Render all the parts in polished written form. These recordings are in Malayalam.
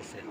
से।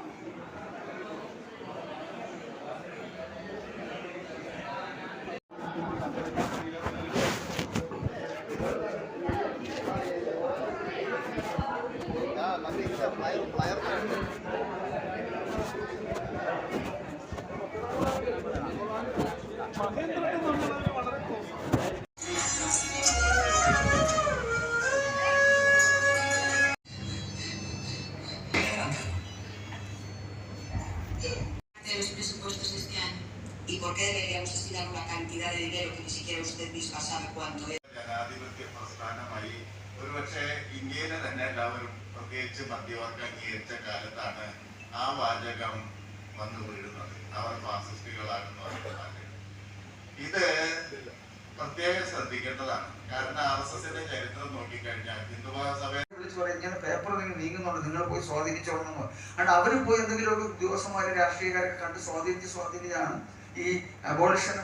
De los presupuestos de este año y por qué deberíamos destinar una cantidad de dinero que ni siquiera usted misma sabe cuánto es. ജനാധിപത്യ പ്രസ്ഥാനമായി ഒരുപക്ഷെ ഇന്ത്യയിലെ തന്നെ എല്ലാവരും പ്രത്യേകിച്ച് മധ്യവർഗ അംഗീകരിച്ച കാലത്താണ് ആ വാചകം വന്നു വീഴുന്നത്. അവർ ഫാസിസ്റ്റുകളാണെന്ന് പറയുന്നത് ഇത് പ്രത്യേകം ശ്രദ്ധിക്കേണ്ടതാണ്. കാരണം RSSന്റെ ചരിത്രം നോക്കിക്കഴിഞ്ഞാൽ ഹിന്ദുമഹാസഭയെ വിളിച്ചു പറയും ഇങ്ങനെ പേപ്പർ നിങ്ങൾ നീങ്ങുന്നുണ്ട്, നിങ്ങൾ പോയി സ്വാധീനിച്ചോളണം. അതുകൊണ്ട് അവർ പോയി എന്തെങ്കിലുമൊക്കെ ഉദ്യോഗസ്ഥന്മാരെ രാഷ്ട്രീയക്കാരൊക്കെ കണ്ട് സ്വാധീനിച്ചാണ് ഈ അബോളിഷൻ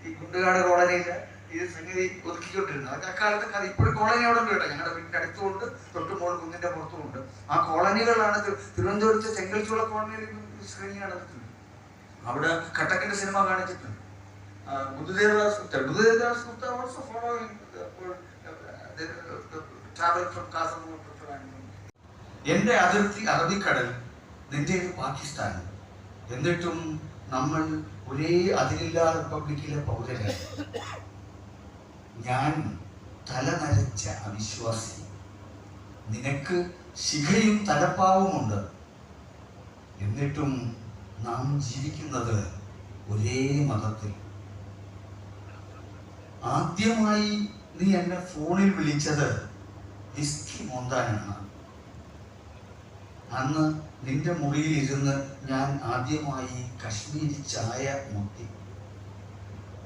ഈ കുണ്ടുകാട് കോളനിയില് ഈ സംഗതി ഒതുക്കിക്കൊണ്ടിരുന്നത്. അതൊക്കെ അക്കാലത്തെ കഥ. ഇപ്പോഴും കോളനി അവിടെ ഉണ്ട് കേട്ടോ, ഞങ്ങളുടെ വീടിന്റെ അടുത്തുമുണ്ട്, തൊട്ടുമോൾ കുന്നിന്റെ പുറത്തുമുണ്ട്. ആ കോളനികളാണ് തിരുവനന്തപുരത്ത് ചെങ്കൽച്ചുള കോളനിയിൽ സ്ക്രീനിങ് നടന്നിട്ടുണ്ട്. അവിടെ കട്ടക്കിന്റെ സിനിമ കാണിച്ചിട്ടുണ്ട്. Buddhadeb Das Gupta also following travel from Kasaragod to Trivandrum. എൻ്റെ അതിർത്തി അറബിക്കടൽ, നിന്റേത് പാകിസ്ഥാൻ. എന്നിട്ടും നമ്മൾ ഒരേ അതിരില്ലാ റിപ്പബ്ലിക്കിലെ പൗരരാണ്. ഞാൻ തലനരച്ച അവിശ്വാസി, നിനക്ക് ശിഖയും തലപ്പാവുമുണ്ട്. എന്നിട്ടും നാം ജീവിക്കുന്നത് ഒരേ മതത്തിൽ. ആദ്യമായി നീ എന്നെ ഫോണിൽ വിളിച്ചത് വിസ്കി മോന്താനാണ്. അന്ന് നിന്റെ മുറിയിൽ ഇരുന്ന് ഞാൻ ആദ്യമായി കശ്മീരി ചായ മുട്ടി.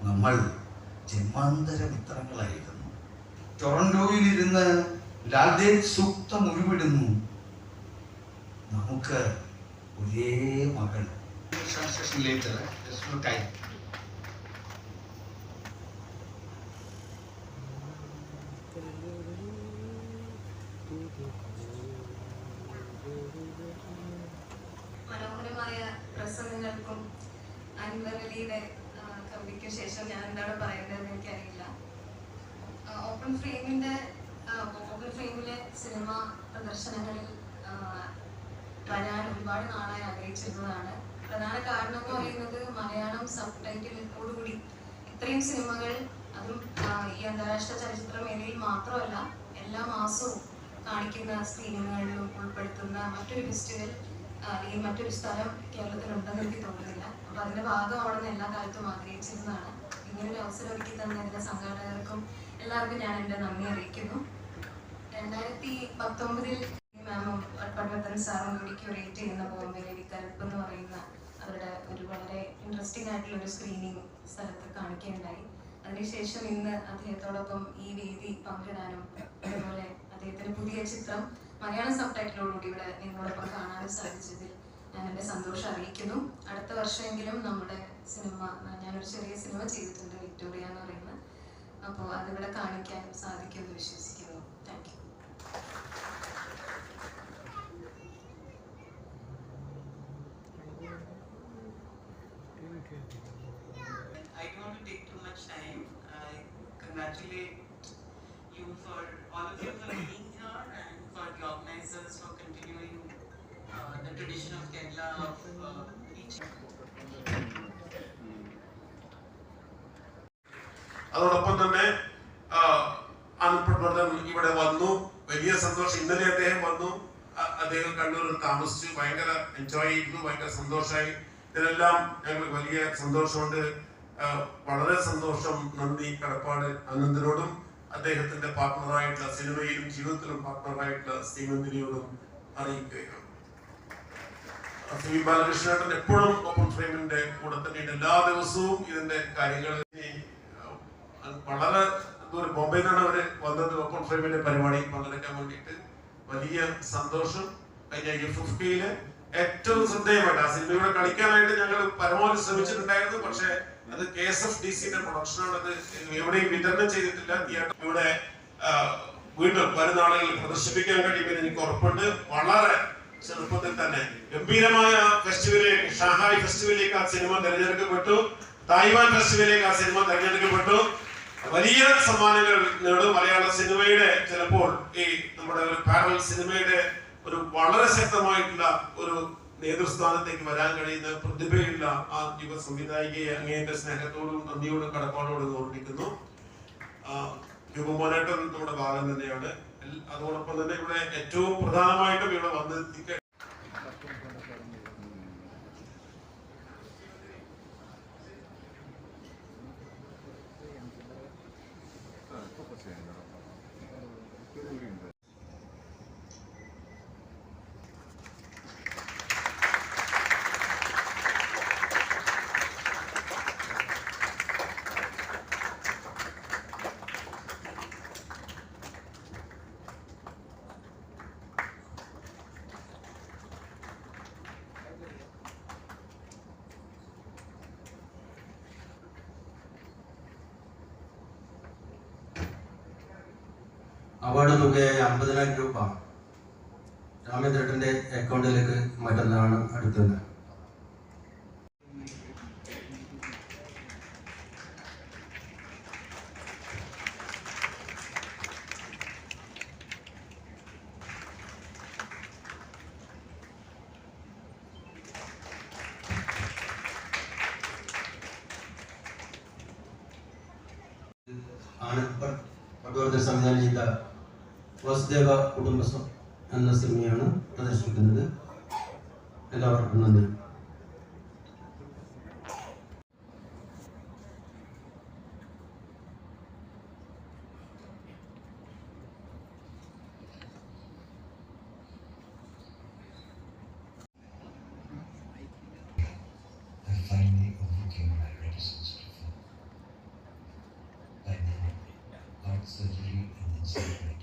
നമ്മൾ ജന്മാന്തര മിത്രങ്ങളായിരുന്നു. ടൊറന്റോയിൽ ഇരുന്ന് ലാൽദേവ് സൂക്തം ഉരുവിടുന്നു. നമുക്ക് ഒരേ മകൾ. മനോഹരമായ പ്രസംഗങ്ങൾക്കും അൻവരലിയുടെ കവിതയ്ക്കും ശേഷം ഞാൻ എന്താണ് പറയേണ്ടതെന്ന് എനിക്കറിയില്ല. ഓപ്പൺ ഫ്രെയിമിലെ സിനിമ പ്രദർശനങ്ങളിൽ വരാൻ ഒരുപാട് നാളായി ആഗ്രഹിച്ചിരുന്നതാണ്. പ്രധാന കാരണം എന്ന് പറയുന്നത് മലയാളം സബ് ടൈറ്റിലോടുകൂടി ഇത്രയും സിനിമകൾ, അതും ഈ അന്താരാഷ്ട്ര ചലച്ചിത്ര മേഖലയിൽ മാത്രമല്ല എല്ലാ മാസവും കാണിക്കുന്ന സ്ക്രീനിങ്ങുകളിലും ഉൾപ്പെടുത്തുന്ന മറ്റൊരു ഫെസ്റ്റിവൽ അല്ലെങ്കിൽ മറ്റൊരു സ്ഥലം കേരളത്തിലുണ്ടെന്ന് എനിക്ക് തോന്നുന്നില്ല. അപ്പൊ അതിന്റെ ഭാഗമാണെന്ന് എല്ലാ കാലത്തും ആഗ്രഹിച്ചിരുന്നതാണ്. ഇങ്ങനൊരു അവസരം ഒരുക്കി തന്ന എല്ലാ സംഘാടകർക്കും എല്ലാവർക്കും ഞാൻ എൻ്റെ നന്ദി അറിയിക്കുന്നു. 2019 മാമും പട്വർദ്ധൻ സാറും കൂടി ക്യൂറേറ്റ് ചെയ്യുന്ന ബോംബെയിലെ വിക്കൽപ്പ് എന്ന് പറയുന്ന അവരുടെ ഒരു വളരെ ഇൻട്രസ്റ്റിംഗ് ആയിട്ടുള്ള ഒരു സ്ക്രീനിങ് സ്ഥലത്ത് കാണിക്കുകയുണ്ടായി. അതിനുശേഷം ഇന്ന് അദ്ദേഹത്തോടൊപ്പം ഈ വേദി പങ്കിടാനും അതുപോലെ അദ്ദേഹത്തിന്റെ പുതിയ ചിത്രം മലയാളം സബ് ടൈറ്റിലോടുകൂടി ഇവിടെ നിങ്ങളോടൊപ്പം കാണാനും സാധിച്ചതിൽ ഞാൻ എൻ്റെ സന്തോഷം അറിയിക്കുന്നു. അടുത്ത വർഷമെങ്കിലും നമ്മുടെ സിനിമ, ഞാനൊരു ചെറിയ സിനിമ ചെയ്തിട്ടുണ്ട് വിക്ടോറിയ എന്ന് പറയുന്നത്, അപ്പോൾ അതിവിടെ കാണിക്കാൻ സാധിക്കുമെന്ന് വിശ്വസിക്കുന്നു. Thank you. I don't want to take too much time. I congratulate you for all of you for being here and for the organizers for continuing the tradition of Kerala of reaching. അതോടൊപ്പം തന്നെ പട്വർദ്ധൻ ഇവിടെ വന്നു. വലിയ സന്തോഷം. ഇന്നലെ അദ്ദേഹം വന്നു. അദ്ദേഹം കണ്ണൂരിൽ താമസിച്ചു. ഭയങ്കര എൻജോയ് ചെയ്തു. ഭയങ്കര സന്തോഷമായി. ഇതിനെല്ലാം ഞങ്ങൾക്ക് വലിയ സന്തോഷമുണ്ട്. വളരെ സന്തോഷം. നന്ദി കടപ്പാട് അനന്തനോടും അദ്ദേഹത്തിന്റെ പാർട്ട്ണറായിട്ടുള്ള സിനിമയിലും ജീവിതത്തിലും പാർട്ട്ണറായിട്ടുള്ള ശ്രീമന്തിരിയോടും അറിയിക്കുകയാണ്. ശ്രീ ബാലകൃഷ്ണൻ എപ്പോഴും ഓപ്പൺ ഫ്രെയിമിന്റെ കൂടെ തന്നെയുണ്ട്. എല്ലാ ദിവസവും ഇതിന്റെ കാര്യങ്ങൾ വളരെ ദൂരം ബോംബെയിൽ നിന്നാണ് അവര് വന്നത് ഓപ്പൺ ഫ്രെയിമിന്റെ പരിപാടി പങ്കെടുക്കാൻ വേണ്ടിയിട്ട്. വലിയ സന്തോഷം. കഴിഞ്ഞ U50 ഏറ്റവും ശ്രദ്ധേയമായിട്ട് ആ സിനിമയുടെ കളിക്കാനായിട്ട് ഞങ്ങൾ പരമാവധി ശ്രമിച്ചിട്ടുണ്ടായിരുന്നു. പക്ഷെ അത് KSFDCന്റെ പ്രൊഡക്ഷനാണ്. അത് എവിടെയും വിതരണം ചെയ്തിട്ടില്ല. തിയേറ്റർ ഇവിടെ വീണ്ടും വരുന്ന ആളുകളിൽ പ്രദർശിപ്പിക്കാൻ കഴിയുമെന്ന് എനിക്ക് ഉറപ്പുണ്ട്. വളരെ ചെറുപ്പത്തിൽ തന്നെ ഗംഭീരമായ ഫെസ്റ്റിവലിലേക്ക്, ഷാങ്ഹായ് ഫെസ്റ്റിവലിലേക്ക് ആ സിനിമ തിരഞ്ഞെടുക്കപ്പെട്ടു. തായ്വാൻ ഫെസ്റ്റിവലിലേക്ക് ആ സിനിമ തിരഞ്ഞെടുക്കപ്പെട്ടു. വലിയ സമ്മാനങ്ങൾ നേടും. മലയാള സിനിമയുടെ ചിലപ്പോൾ ഈ നമ്മുടെ ഒരു പാരലൽ സിനിമയുടെ ഒരു വളരെ ശക്തമായിട്ടുള്ള ഒരു നേതൃസ്ഥാനത്തേക്ക് വരാൻ കഴിയുന്ന പ്രതിഭയുള്ള ആ യുവ സംവിധായികയെ അങ്ങേന്റെ സ്നേഹത്തോടും നന്ദിയോടും കടപ്പാടോടും ഓർമ്മിക്കുന്നു. യുവമോനേട്ടൻ നമ്മുടെ ഭാഗം തന്നെയാണ്. അതോടൊപ്പം തന്നെ ഇവിടെ ഏറ്റവും പ്രധാനമായിട്ടും ഇവിടെ വന്നെത്തിക്ക അവാർഡ് തുകയായ 50,000 രൂപ രാമേന്ദ്രേട്ടൻ്റെ അക്കൗണ്ടിലേക്ക് മാറ്റുന്നതാണ് അടുത്തത്. ആനന്ദ് പട്വർദ്ധൻ സംവിധാനം ചെയ്ത വസുദേവ കുടുംബം എന്ന സിനിമയാണ് പ്രദർശിപ്പിക്കുന്നത്. എല്ലാവർക്കും നന്ദി. Finally overcame my reticence to film. By now, heart surgery and then surgery